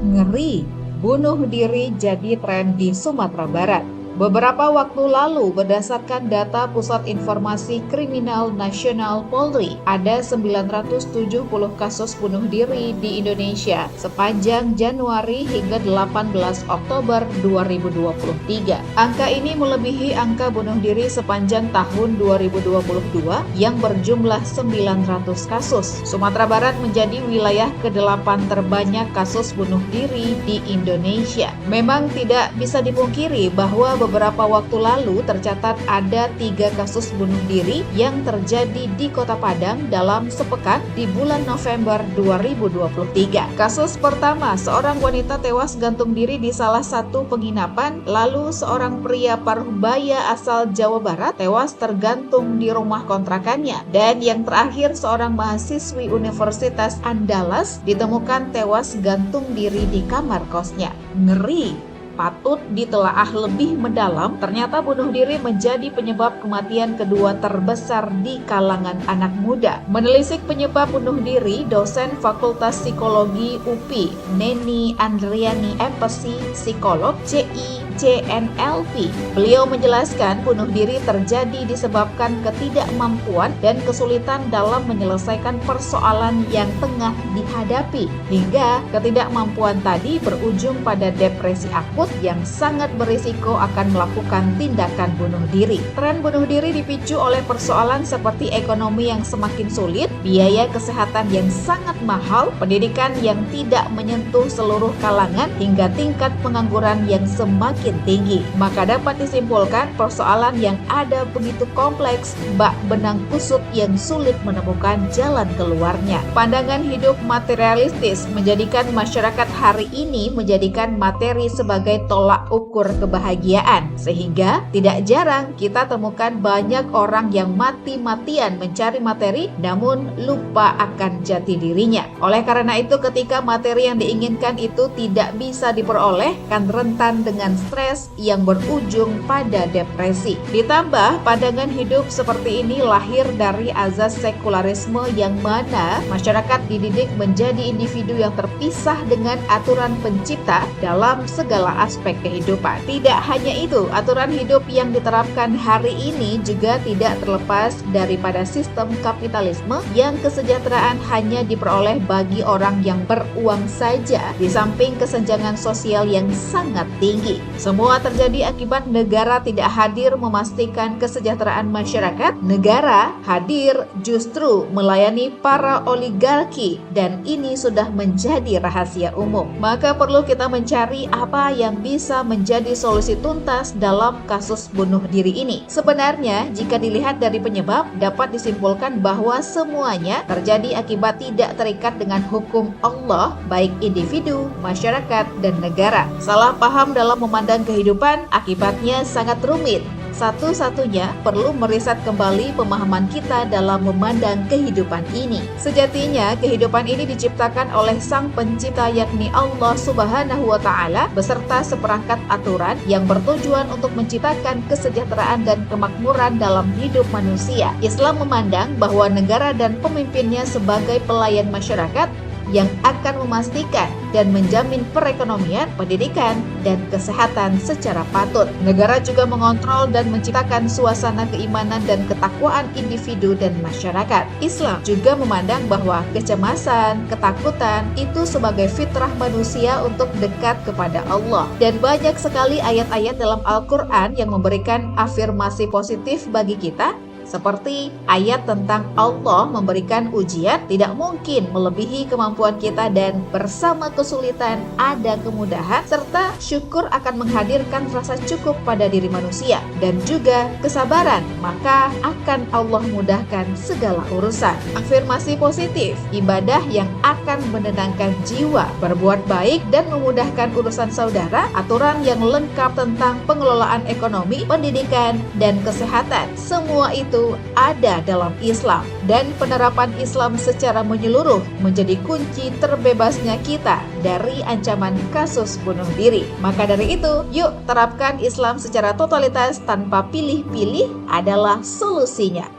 Ngeri, bunuh diri jadi tren di Sumatera Barat. Beberapa waktu lalu, berdasarkan data Pusat Informasi Kriminal Nasional Polri, ada 970 kasus bunuh diri di Indonesia sepanjang Januari hingga 18 Oktober 2023. Angka ini melebihi angka bunuh diri sepanjang tahun 2022 yang berjumlah 900 kasus. Sumatera Barat menjadi wilayah ke-8 terbanyak kasus bunuh diri di Indonesia. Memang tidak bisa dipungkiri bahwa beberapa waktu lalu tercatat ada 3 kasus bunuh diri yang terjadi di Kota Padang dalam sepekan di bulan November 2023. Kasus pertama, seorang wanita tewas gantung diri di salah satu penginapan, lalu seorang pria Parubaya asal Jawa Barat tewas tergantung di rumah kontrakannya, dan yang terakhir seorang mahasiswi Universitas Andalas ditemukan tewas gantung diri di kamar kosnya. Ngeri. Patut ditelaah lebih mendalam, ternyata bunuh diri menjadi penyebab kematian kedua terbesar di kalangan anak muda. Menelisik penyebab bunuh diri, dosen Fakultas Psikologi UPI, Neni Andriani MPsi, psikolog CI CNLP. Beliau menjelaskan bunuh diri terjadi disebabkan ketidakmampuan dan kesulitan dalam menyelesaikan persoalan yang tengah dihadapi, hingga ketidakmampuan tadi berujung pada depresi akut yang sangat berisiko akan melakukan tindakan bunuh diri. Tren bunuh diri dipicu oleh persoalan seperti ekonomi yang semakin sulit, biaya kesehatan yang sangat mahal, pendidikan yang tidak menyentuh seluruh kalangan, hingga tingkat pengangguran yang semakin tinggi. Maka dapat disimpulkan persoalan yang ada begitu kompleks, bak benang kusut yang sulit menemukan jalan keluarnya. Pandangan hidup materialistis menjadikan masyarakat hari ini menjadikan materi sebagai tolak ukur kebahagiaan, sehingga tidak jarang kita temukan banyak orang yang mati-matian mencari materi namun lupa akan jati dirinya. Oleh karena itu, ketika materi yang diinginkan itu tidak bisa diperoleh, kan rentan dengan stres yang berujung pada depresi. Ditambah pandangan hidup seperti ini lahir dari azas sekularisme yang mana masyarakat dididik menjadi individu yang terpisah dengan aturan pencipta dalam segala aspek kehidupan. Tidak hanya itu, aturan hidup yang diterapkan hari ini juga tidak terlepas daripada sistem kapitalisme yang kesejahteraan hanya diperoleh bagi orang yang beruang saja, di samping kesenjangan sosial yang sangat tinggi. Semua terjadi akibat negara tidak hadir memastikan kesejahteraan masyarakat. Negara hadir justru melayani para oligarki, dan ini sudah menjadi rahasia umum. Maka perlu kita mencari apa yang bisa menjadi solusi tuntas dalam kasus bunuh diri ini. Sebenarnya, jika dilihat dari penyebab, dapat disimpulkan bahwa semuanya terjadi akibat tidak terikat dengan hukum Allah, baik individu, masyarakat, dan negara. Salah paham dalam memandang kehidupan akibatnya sangat rumit. Satu-satunya perlu meriset kembali pemahaman kita dalam memandang kehidupan ini. Sejatinya kehidupan ini diciptakan oleh Sang Pencipta, yakni Allah Subhanahu wa Ta'ala, beserta seperangkat aturan yang bertujuan untuk menciptakan kesejahteraan dan kemakmuran dalam hidup manusia. Islam memandang bahwa negara dan pemimpinnya sebagai pelayan masyarakat yang akan memastikan dan menjamin perekonomian, pendidikan, dan kesehatan secara patut. Negara juga mengontrol dan menciptakan suasana keimanan dan ketakwaan individu dan masyarakat. Islam juga memandang bahwa kecemasan, ketakutan itu sebagai fitrah manusia untuk dekat kepada Allah. Dan banyak sekali ayat-ayat dalam Al-Quran yang memberikan afirmasi positif bagi kita, seperti ayat tentang Allah memberikan ujian tidak mungkin melebihi kemampuan kita, dan bersama kesulitan ada kemudahan, serta syukur akan menghadirkan rasa cukup pada diri manusia, dan juga kesabaran, maka akan Allah mudahkan segala urusan. Afirmasi positif, ibadah yang akan menenangkan jiwa, berbuat baik dan memudahkan urusan saudara, aturan yang lengkap tentang pengelolaan ekonomi, pendidikan, dan kesehatan. Semua itu ada dalam Islam, dan penerapan Islam secara menyeluruh menjadi kunci terbebasnya kita dari ancaman kasus bunuh diri. Maka dari itu, yuk terapkan Islam secara totalitas tanpa pilih-pilih adalah solusinya.